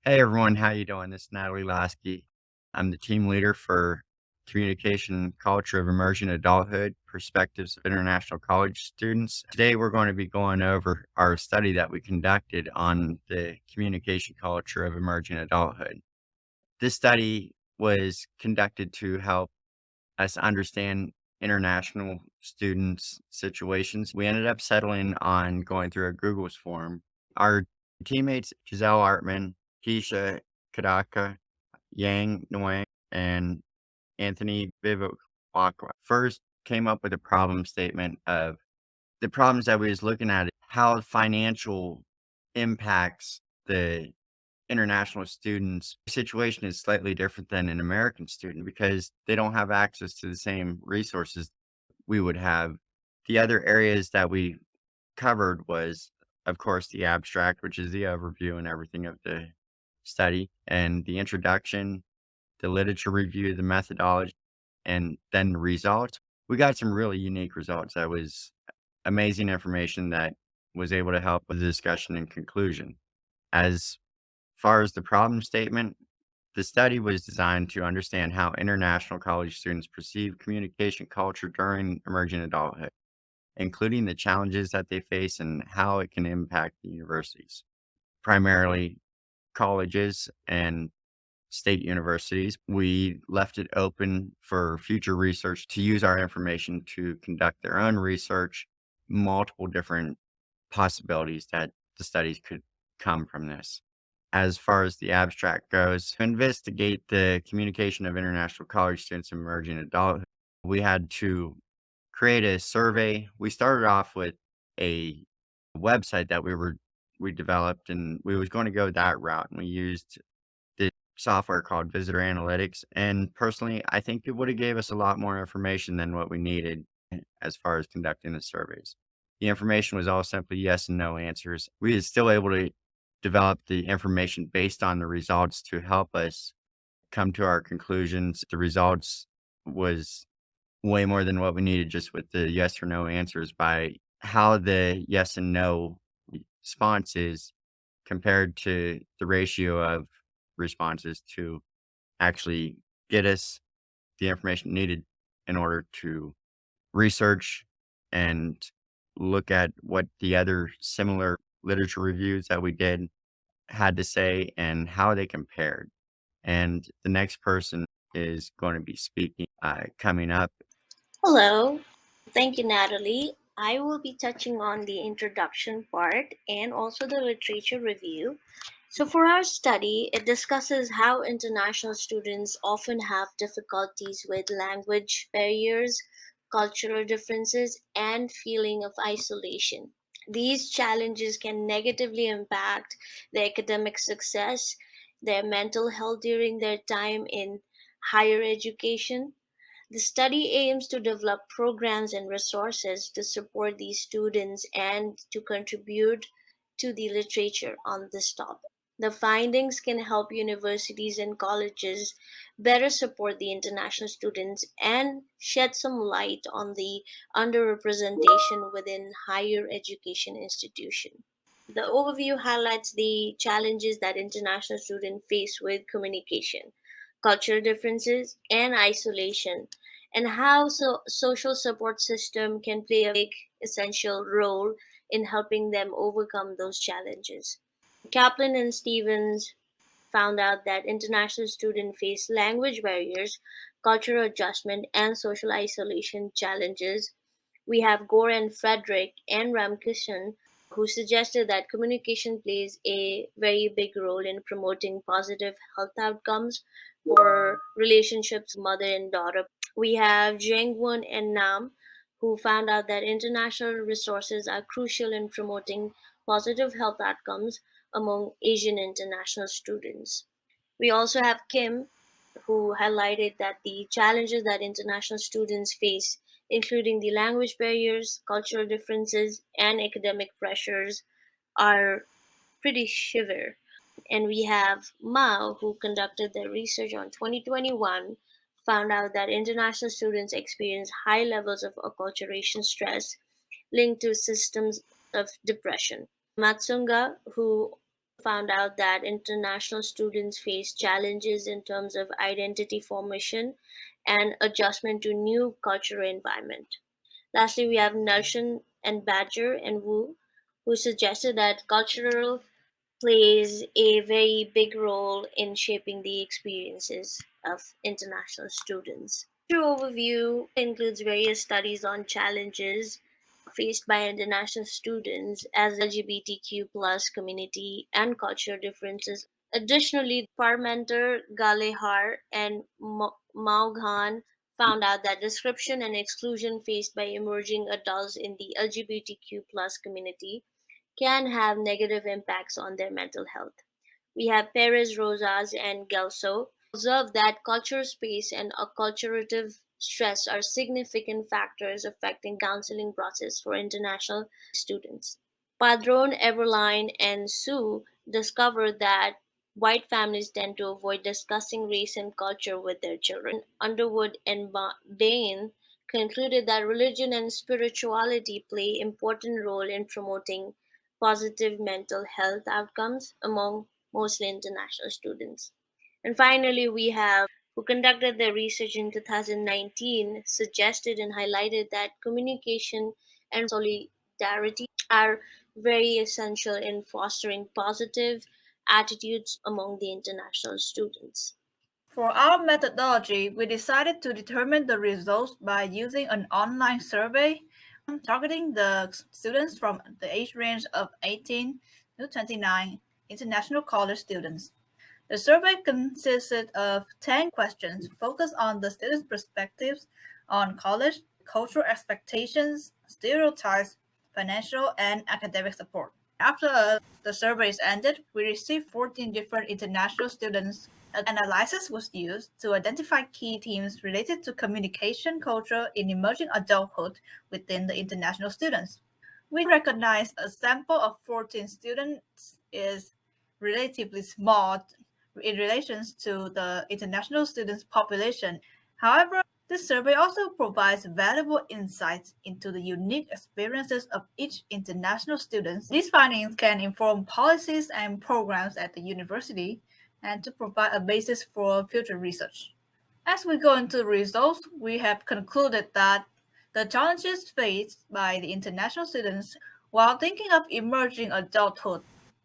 Hey everyone, how you doing? This is Natalie Lasky. I'm the team leader for Communication and Culture of Emerging Adulthood, Perspectives of International College Students. Today we're going to be going over our study that we conducted on the communication culture of emerging adulthood. This study was conducted to help us understand international students' situations. We ended up settling on going through a Google's form. Our teammates, Jazelle Artman, Rikkisa Khadka, Giang N Nguyen, and Anthony Vivacqua first came up with a problem statement of the problems that we was looking at, how financial impacts the international students' situation is slightly different than an American student because they don't have access to the same resources we would have. The other areas that we covered was, of course, the abstract, which is the overview and everything of the study, and the introduction, the literature review, the methodology, and then the results. We got some really unique results. That was amazing information that was able to help with the discussion and conclusion. As far as the problem statement, the study was designed to understand how international college students perceive communication culture during emerging adulthood, including the challenges that they face and how it can impact the universities, primarily colleges and state universities. We left it open for future research to use our information to conduct their own research, multiple different possibilities that the studies could come from this. As far as the abstract goes, to investigate the communication of international college students in emerging adulthood, we had to create a survey. We started off with a website that we developed, and we was going to go that route, and we used the software called Visitor Analytics. And personally, I think it would have gave us a lot more information than what we needed as far as conducting the surveys. The information was all simply yes and no answers. We was still able to develop the information based on the results to help us come to our conclusions. The results was way more than what we needed just with the yes or no answers by how the yes and no response is compared to the ratio of responses to actually get us the information needed in order to research and look at what the other similar literature reviews that we did had to say and how they compared. And the next person is going to be speaking coming up. Hello. Thank you, Natalie. I will be touching on the introduction part and also the literature review. So, for our study, it discusses how international students often have difficulties with language barriers, cultural differences, and feeling of isolation. These challenges can negatively impact their academic success, their mental health during their time in higher education. The study aims to develop programs and resources to support these students and to contribute to the literature on this topic. The findings can help universities and colleges better support the international students and shed some light on the underrepresentation within higher education institutions. The overview highlights the challenges that international students face with communication, cultural differences, and isolation, and how social support system can play a big essential role in helping them overcome those challenges. Kaplan and Stevens found out that international students face language barriers, cultural adjustment, and social isolation challenges. We have Gore and Frederick and Ramkishan who suggested that communication plays a very big role in promoting positive health outcomes for relationships mother and daughter. We have Jiang Won and Nam who found out that international resources are crucial in promoting positive health outcomes among Asian international students. We also have Kim, who highlighted that the challenges that international students face, including the language barriers, cultural differences, and academic pressures, are pretty severe. And we have Mao, who conducted their research on 2021, found out that international students experience high levels of acculturation stress linked to systems of depression. Matsunga, who found out that international students face challenges in terms of identity formation and adjustment to new cultural environment. Lastly, we have Nelson and Badger and Wu, who suggested that cultural plays a very big role in shaping the experiences of international students. Your overview includes various studies on challenges faced by international students as LGBTQ plus community and cultural differences. Additionally, Parmenter, Galehar, and Maughan found out that description and exclusion faced by emerging adults in the LGBTQ plus community can have negative impacts on their mental health. We have Perez Rosas and Gelso observe that culture space and acculturative stress are significant factors affecting counseling process for international students. Padron, Everline, and Sue discovered that white families tend to avoid discussing race and culture with their children. Underwood and Bain concluded that religion and spirituality play important role in promoting positive mental health outcomes among mostly international students. And finally, we have who conducted their research in 2019 suggested and highlighted that communication and solidarity are very essential in fostering positive attitudes among the international students. For our methodology, we decided to determine the results by using an online survey targeting the students from the age range of 18 to 29 international college students. The survey consisted of 10 questions focused on the students' perspectives on college, cultural expectations, stereotypes, financial and academic support. After the surveys ended, we received 14 different international students. Analysis was used to identify key themes related to communication culture in emerging adulthood within the international students. We recognize a sample of 14 students is relatively small in relation to the international students population. However, this survey also provides valuable insights into the unique experiences of each international student. These findings can inform policies and programs at the university and to provide a basis for future research. As we go into the results, we have concluded that the challenges faced by the international students while thinking of emerging adulthood,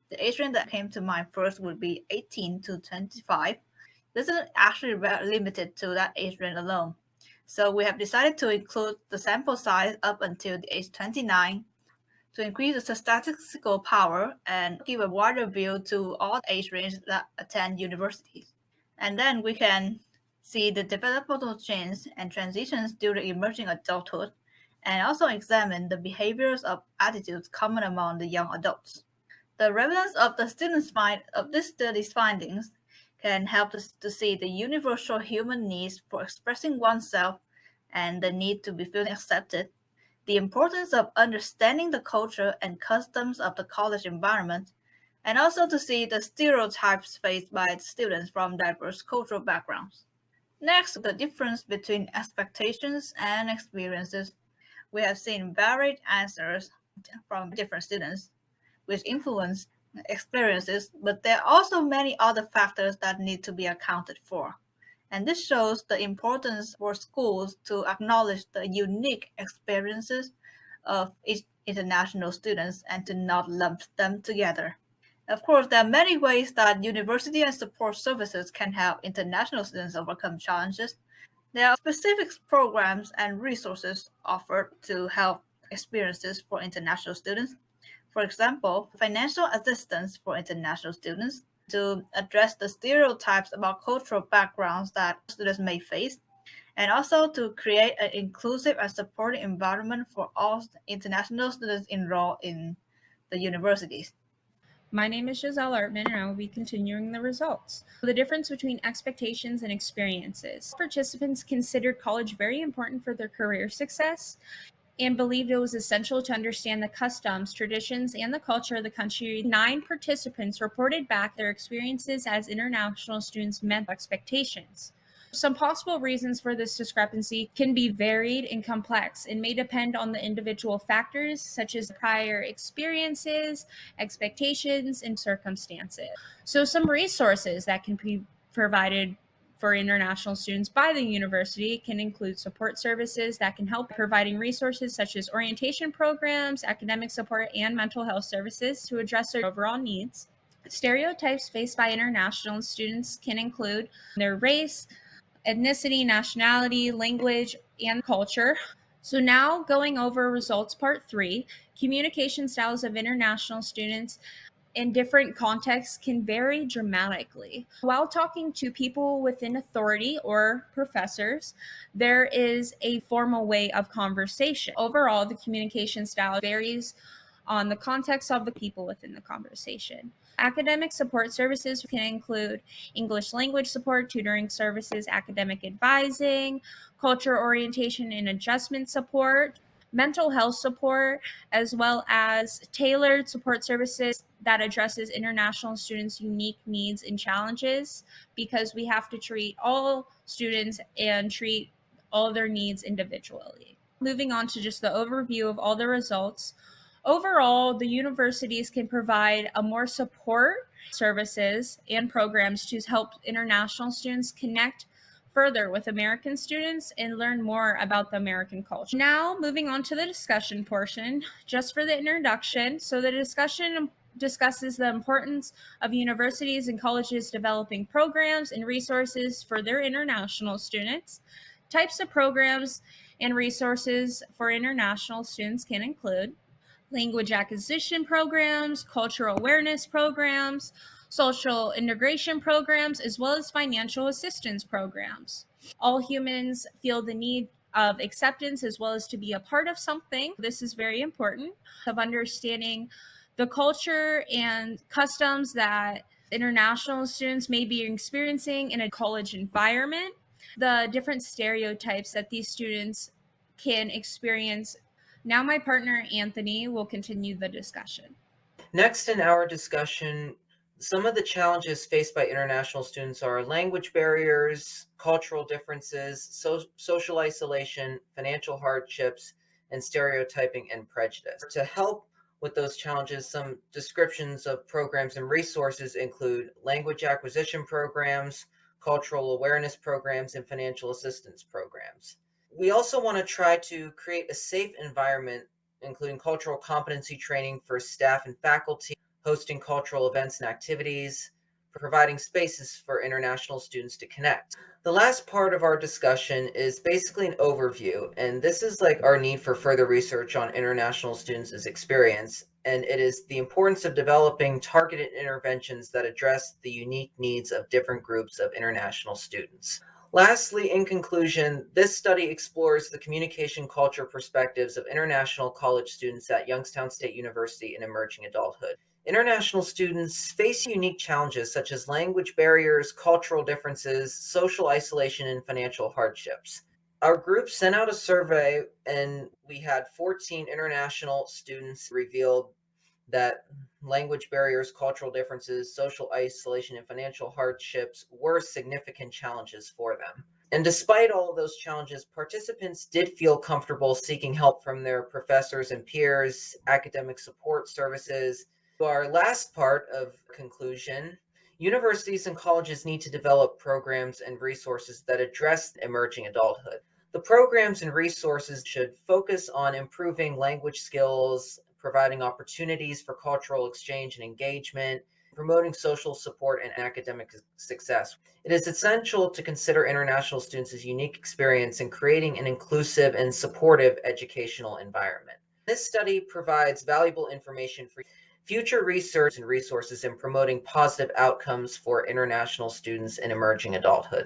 the age range that came to mind first would be 18 to 25. This isn't actually limited to that age range alone. So we have decided to include the sample size up until the age 29 to increase the statistical power and give a wider view to all age ranges that attend universities. And then we can see the developmental change and transitions during emerging adulthood and also examine the behaviors of attitudes common among the young adults. The relevance of the students' find of this study's findings can help us to see the universal human needs for expressing oneself and the need to be feeling accepted, the importance of understanding the culture and customs of the college environment, and also to see the stereotypes faced by the students from diverse cultural backgrounds. Next, the difference between expectations and experiences. We have seen varied answers from different students, which influence experiences, but there are also many other factors that need to be accounted for. And this shows the importance for schools to acknowledge the unique experiences of each international students and to not lump them together. Of course, there are many ways that university and support services can help international students overcome challenges. There are specific programs and resources offered to help experiences for international students. For example, financial assistance for international students to address the stereotypes about cultural backgrounds that students may face, and also to create an inclusive and supportive environment for all international students enrolled in the universities. My name is Jazelle Artman, and I will be continuing the results. The difference between expectations and experiences. Participants considered college very important for their career success and believed it was essential to understand the customs, traditions, and the culture of the country. 9 participants reported back their experiences as international students met expectations. Some possible reasons for this discrepancy can be varied and complex and may depend on the individual factors such as prior experiences, expectations, and circumstances. So, some resources that can be provided for international students by the university can include support services that can help providing resources such as orientation programs, academic support, and mental health services to address their overall needs. Stereotypes faced by international students can include their race, ethnicity, nationality, language, and culture. So now going over results part 3, communication styles of international students in different contexts can vary dramatically. While talking to people within authority or professors, there is a formal way of conversation. Overall, the communication style varies on the context of the people within the conversation. Academic support services can include English language support, tutoring services, academic advising, culture orientation and adjustment support, mental health support, as well as tailored support services that addresses international students' unique needs and challenges, because we have to treat all students and treat all their needs individually. Moving on to just the overview of all the results. Overall, the universities can provide a more support services and programs to help international students connect further with American students and learn more about the American culture. Now, moving on to the discussion portion, just for the introduction. So, the discussion discusses the importance of universities and colleges developing programs and resources for their international students. Types of programs and resources for international students can include language acquisition programs, cultural awareness programs, social integration programs, as well as financial assistance programs. All humans feel the need of acceptance as well as to be a part of something. This is very important, of understanding the culture and customs that international students may be experiencing in a college environment, the different stereotypes that these students can experience. Now my partner Anthony will continue the discussion. Next in our discussion, some of the challenges faced by international students are language barriers, cultural differences, social isolation, financial hardships, and stereotyping and prejudice. To help with those challenges, some descriptions of programs and resources include language acquisition programs, cultural awareness programs, and financial assistance programs. We also want to try to create a safe environment, including cultural competency training for staff and faculty, hosting cultural events and activities, providing spaces for international students to connect. The last part of our discussion is basically an overview, and this is like our need for further research on international students' experience, and it is the importance of developing targeted interventions that address the unique needs of different groups of international students. Lastly, in conclusion, this study explores the communication culture perspectives of international college students at Youngstown State University in emerging adulthood. International students face unique challenges such as language barriers, cultural differences, social isolation, and financial hardships. Our group sent out a survey, and we had 14 international students revealed that language barriers, cultural differences, social isolation, and financial hardships were significant challenges for them. And despite all of those challenges, participants did feel comfortable seeking help from their professors and peers, academic support services. Our last part of conclusion, universities and colleges need to develop programs and resources that address emerging adulthood. The programs and resources should focus on improving language skills, providing opportunities for cultural exchange and engagement, promoting social support and academic success. It is essential to consider international students' unique experience in creating an inclusive and supportive educational environment. This study provides valuable information for future research and resources in promoting positive outcomes for international students in emerging adulthood.